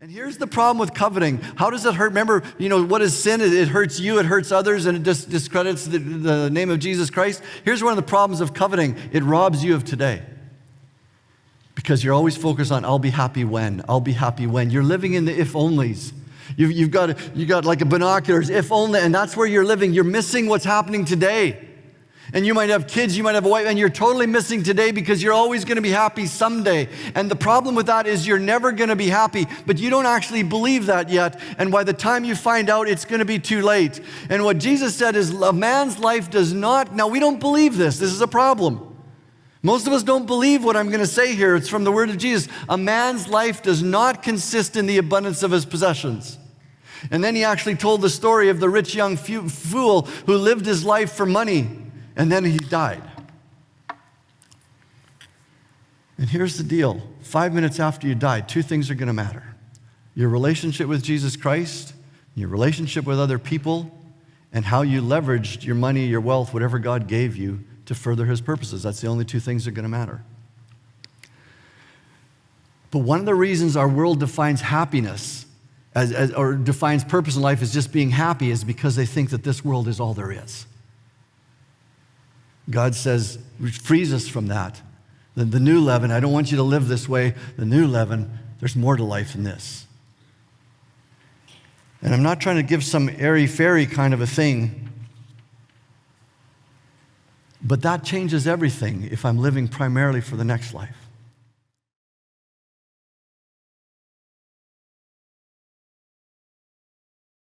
And here's the problem with coveting. How does it hurt? Remember, what is sin? It hurts you, it hurts others, and it just discredits the name of Jesus Christ. Here's one of the problems of coveting. It robs you of today. Because you're always focused on, I'll be happy when, I'll be happy when. You're living in the if-onlys. You got like a binoculars, if only, and that's where you're living. You're missing what's happening today. And you might have kids, you might have a wife, and you're totally missing today because you're always going to be happy someday. And the problem with that is you're never going to be happy, but you don't actually believe that yet. And by the time you find out, it's going to be too late. And what Jesus said is a man's life does not, now we don't believe this. This is a problem. Most of us don't believe what I'm going to say here. It's from the word of Jesus. A man's life does not consist in the abundance of his possessions. And then he actually told the story of the rich young fool who lived his life for money. And then he died. And here's the deal. 5 minutes after you die, two things are going to matter. Your relationship with Jesus Christ, your relationship with other people, and how you leveraged your money, your wealth, whatever God gave you to further his purposes. That's the only two things that are going to matter. But one of the reasons our world defines happiness or defines purpose in life as just being happy is because they think that this world is all there is. God says, frees us from that. The new leaven, I don't want you to live this way. The new leaven, there's more to life than this. And I'm not trying to give some airy-fairy kind of a thing, but that changes everything if I'm living primarily for the next life.